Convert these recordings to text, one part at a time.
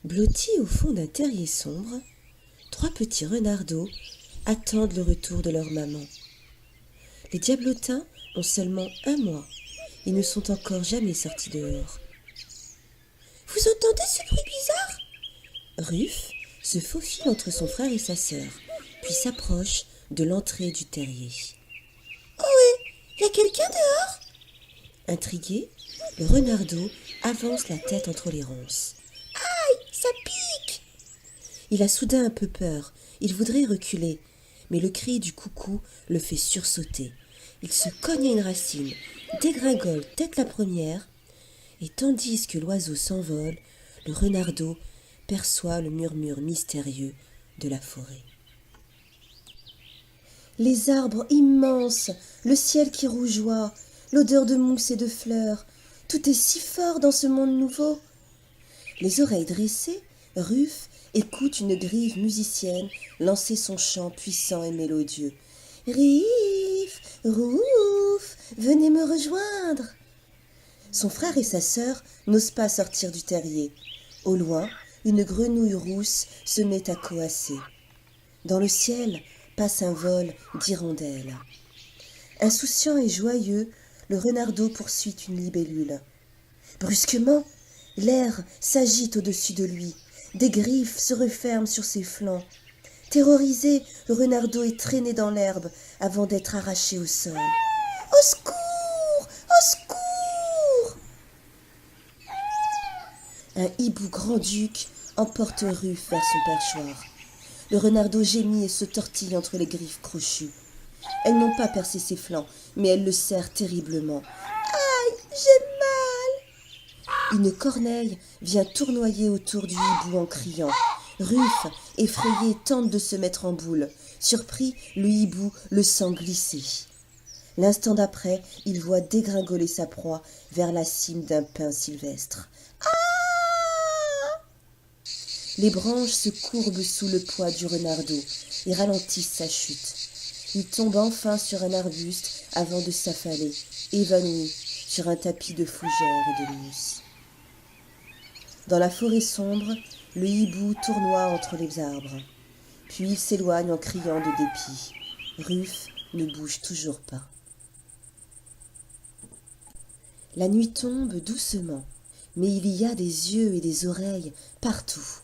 Blottis au fond d'un terrier sombre, 3 petits renardeaux attendent le retour de leur maman. Les diablotins ont seulement 1 mois. Ils ne sont encore jamais sortis dehors. Vous entendez ce bruit bizarre ? Ruf se faufile entre son frère et sa sœur, puis s'approche de l'entrée du terrier. Ohé, y a quelqu'un dehors ? Intrigué, le renardeau avance la tête entre les ronces. Aïe, ça pique ! Il a soudain un peu peur. Il voudrait reculer, mais le cri du coucou le fait sursauter. Il se cogne à une racine, dégringole tête la première, et tandis que l'oiseau s'envole, le renardeau perçoit le murmure mystérieux de la forêt. Les arbres immenses, le ciel qui rougeoie, l'odeur de mousse et de fleurs, tout est si fort dans ce monde nouveau. Les oreilles dressées, Ruf écoute une grive musicienne lancer son chant puissant et mélodieux. « Rif, Rouf, venez me rejoindre !» Son frère et sa sœur n'osent pas sortir du terrier. Au loin, une grenouille rousse se met à coasser. Dans le ciel passe un vol d'hirondelles. Insouciant et joyeux, le renardeau poursuit une libellule. Brusquement, l'air s'agite au-dessus de lui. Des griffes se referment sur ses flancs. Terrorisé, le renardeau est traîné dans l'herbe avant d'être arraché au sol. « Au secours ! Au secours !» Un hibou grand-duc emporte Ruf vers son perchoir. Le renardeau gémit et se tortille entre les griffes crochues. Elles n'ont pas percé ses flancs, mais elles le serrent terriblement. « Aïe, j'ai mal !» Une corneille vient tournoyer autour du hibou en criant. Ruf, effrayé, tente de se mettre en boule. Surpris, le hibou le sent glisser. L'instant d'après, il voit dégringoler sa proie vers la cime d'un pin sylvestre. Ah ! Les branches se courbent sous le poids du renardeau et ralentissent sa chute. Il tombe enfin sur un arbuste avant de s'affaler, évanoui sur un tapis de fougères et de mousse. Dans la forêt sombre, le hibou tournoie entre les arbres. Puis il s'éloigne en criant de dépit. Ruf ne bouge toujours pas. La nuit tombe doucement, mais il y a des yeux et des oreilles partout.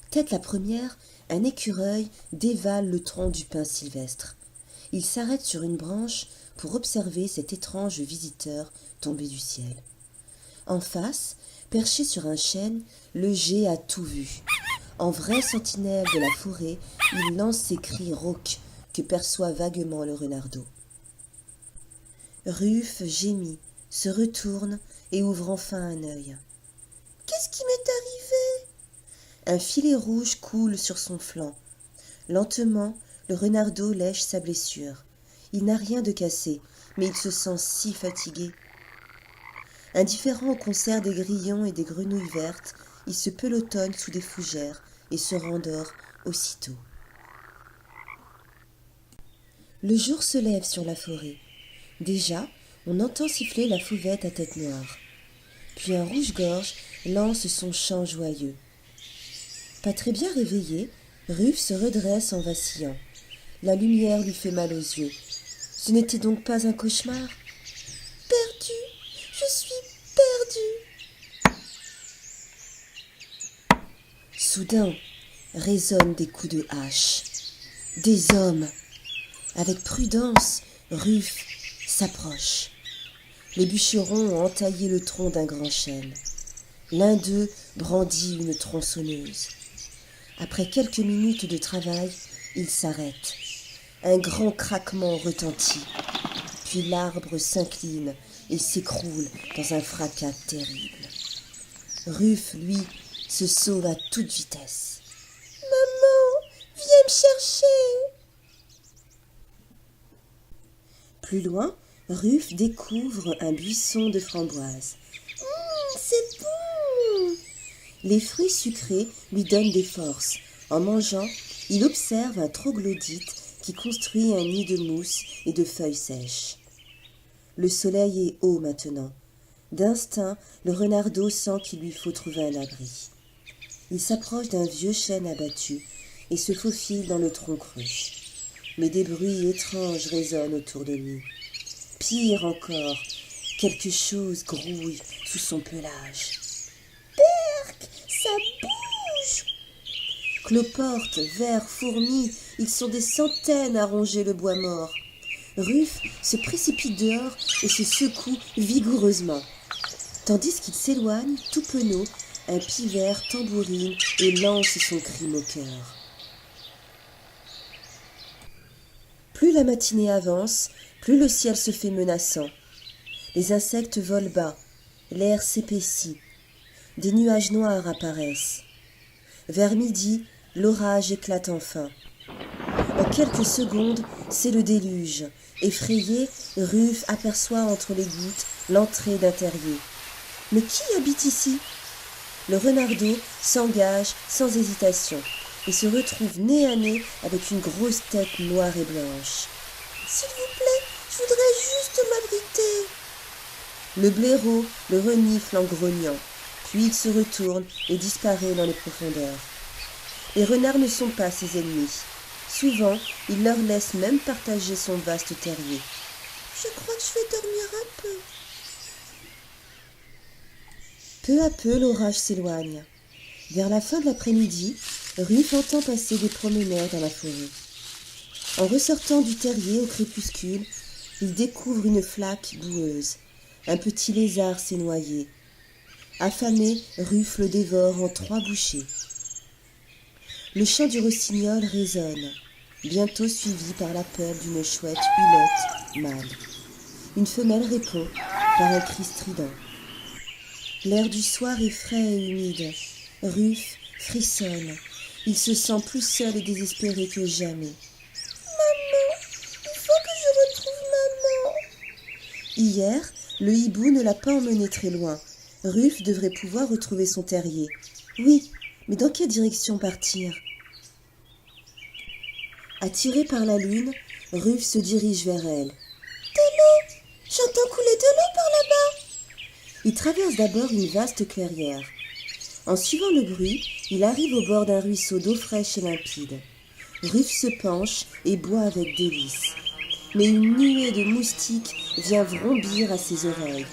Tête la première, un écureuil dévale le tronc du pin sylvestre. Il s'arrête sur une branche pour observer cet étrange visiteur tombé du ciel. En face, perché sur un chêne, le geai a tout vu. En vrai sentinelle de la forêt, il lance ses cris rauques que perçoit vaguement le renardeau. Ruf gémit, se retourne et ouvre enfin un œil. « Qu'est-ce qui m'est arrivé ?» Un filet rouge coule sur son flanc. Lentement, le renardeau lèche sa blessure. Il n'a rien de cassé, mais il se sent si fatigué. Indifférent au concert des grillons et des grenouilles vertes, il se pelotonne sous des fougères et se rendort aussitôt. Le jour se lève sur la forêt. Déjà, on entend siffler la fauvette à tête noire. Puis un rouge-gorge lance son chant joyeux. Pas très bien réveillé, Ruf se redresse en vacillant. La lumière lui fait mal aux yeux. Ce n'était donc pas un cauchemar ? Perdu, je suis perdu. Soudain, résonnent des coups de hache. Des hommes. Avec prudence, Ruf s'approche. Les bûcherons ont entaillé le tronc d'un grand chêne. L'un d'eux brandit une tronçonneuse. Après quelques minutes de travail, il s'arrête. Un grand craquement retentit. Puis l'arbre s'incline et s'écroule dans un fracas terrible. Ruf, lui, se sauve à toute vitesse. « Maman, viens me chercher !» Plus loin, Ruf découvre un buisson de framboises. C'est bon ! Les fruits sucrés lui donnent des forces. En mangeant, il observe un troglodyte qui construit un nid de mousse et de feuilles sèches. Le soleil est haut maintenant. D'instinct, le renardeau sent qu'il lui faut trouver un abri. Il s'approche d'un vieux chêne abattu et se faufile dans le tronc creux. Mais des bruits étranges résonnent autour de lui. Pire encore, quelque chose grouille sous son pelage. Berk, ça bouge! Cloportes, vers, fourmis, ils sont des centaines à ronger le bois mort. Ruf se précipite dehors et se secoue vigoureusement. Tandis qu'il s'éloigne, tout penaud, un pivert tambourine et lance son cri moqueur. Plus la matinée avance, plus le ciel se fait menaçant. Les insectes volent bas, l'air s'épaissit, des nuages noirs apparaissent. Vers midi, l'orage éclate enfin. En quelques secondes, c'est le déluge. Effrayé, Ruf aperçoit entre les gouttes l'entrée d'un terrier. Mais qui habite ici? Le renardeau s'engage sans hésitation et se retrouve nez à nez avec une grosse tête noire et blanche. S'il vous plaît, je voudrais juste m'abriter. Le blaireau le renifle en grognant, puis il se retourne et disparaît dans les profondeurs. Les renards ne sont pas ses ennemis. Souvent, il leur laisse même partager son vaste terrier. Je crois que je vais dormir un peu. Peu à peu, l'orage s'éloigne. Vers la fin de l'après-midi, Ruf entend passer des promeneurs dans la forêt. En ressortant du terrier au crépuscule, il découvre une flaque boueuse. Un petit lézard s'est noyé. Affamé, Ruf le dévore en 3 bouchées. Le chant du rossignol résonne, bientôt suivi par l'appel d'une chouette hulotte mâle. Une femelle répond par un cri strident. L'air du soir est frais et humide. Ruf frissonne. Il se sent plus seul et désespéré que jamais. Maman, il faut que je retrouve maman. Hier, le hibou ne l'a pas emmené très loin. Ruf devrait pouvoir retrouver son terrier. Oui, mais dans quelle direction partir? Attiré par la lune, Ruf se dirige vers elle. De l'eau! J'entends couler de l'eau par là-bas! Il traverse d'abord une vaste clairière. En suivant le bruit, il arrive au bord d'un ruisseau d'eau fraîche et limpide. Ruf se penche et boit avec délice. Mais une nuée de moustiques vient vrombir à ses oreilles.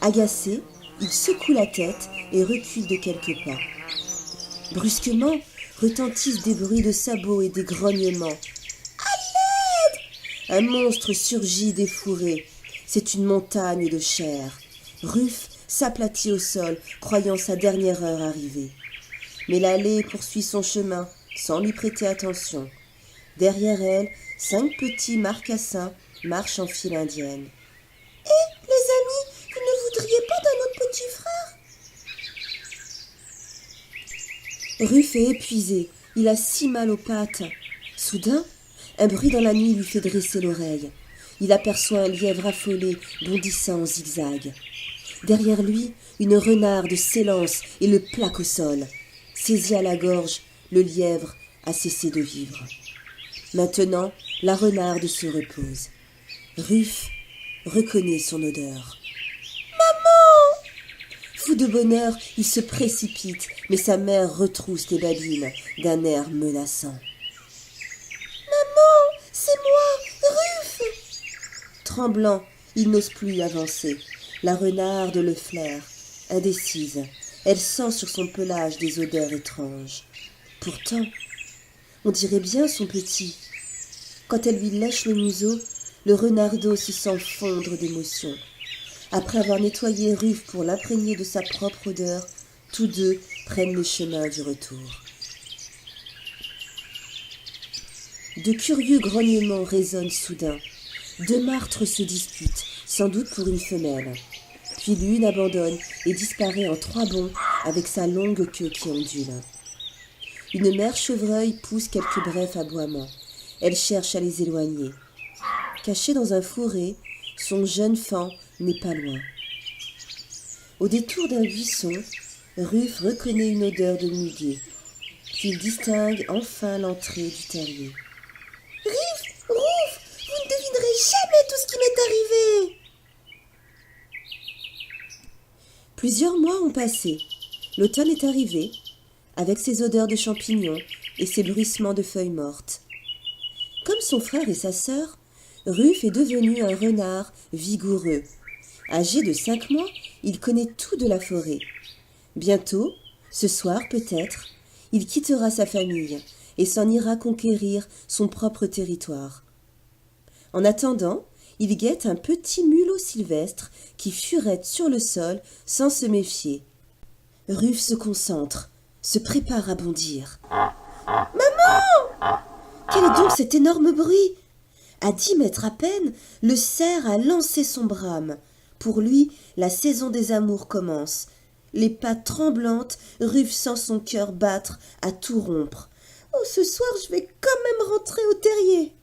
Agacé, il secoue la tête et recule de quelques pas. Brusquement, retentissent des bruits de sabots et des grognements. À l'aide! Un monstre surgit des fourrés. C'est une montagne de chair. Ruf s'aplatit au sol, croyant sa dernière heure arrivée. Mais l'allée poursuit son chemin, sans lui prêter attention. Derrière elle, 5 petits marcassins marchent en file indienne. « Hé, les amis, vous ne voudriez pas d'un autre petit frère ?» Ruf est épuisé, il a si mal aux pattes. Soudain, un bruit dans la nuit lui fait dresser l'oreille. Il aperçoit un lièvre affolé bondissant en zigzag. Derrière lui, une renarde s'élance et le plaque au sol. Saisi à la gorge, le lièvre a cessé de vivre. Maintenant, la renarde se repose. Ruf reconnaît son odeur. « Maman !» Fou de bonheur, il se précipite, mais sa mère retrousse les babines d'un air menaçant. « Maman, c'est moi, Ruf !» Tremblant, il n'ose plus avancer. La renarde le flaire, indécise. Elle sent sur son pelage des odeurs étranges. Pourtant, on dirait bien son petit. Quand elle lui lèche le museau, le renardeau se sent fondre d'émotion. Après avoir nettoyé Ruf pour l'imprégner de sa propre odeur, tous deux prennent le chemin du retour. De curieux grognements résonnent soudain. 2 martres se disputent, sans doute pour une femelle. Puis l'une abandonne et disparaît en 3 bonds avec sa longue queue qui ondule. Une mère chevreuil pousse quelques brefs aboiements. Elle cherche à les éloigner. Caché dans un fourré, son jeune faon n'est pas loin. Au détour d'un buisson, Ruf reconnaît une odeur de muguet. Puis il distingue enfin l'entrée du terrier. « Ruf, vous ne devinerez jamais tout ce qui m'est arrivé !» Plusieurs mois ont passé. L'automne est arrivé. avec ses odeurs de champignons et ses bruissements de feuilles mortes. Comme son frère et sa sœur, Ruf est devenu un renard vigoureux. Âgé de 5 mois, il connaît tout de la forêt. Bientôt, ce soir peut-être, il quittera sa famille et s'en ira conquérir son propre territoire. En attendant, il guette un petit mulot sylvestre qui furette sur le sol sans se méfier. Ruf se concentre, se prépare à bondir. Maman! Quel est donc cet énorme bruit? À 10 mètres à peine, le cerf a lancé son brame. Pour lui, la saison des amours commence. Les pattes tremblantes, Ruf sent son cœur battre à tout rompre. Oh, ce soir, je vais quand même rentrer au terrier.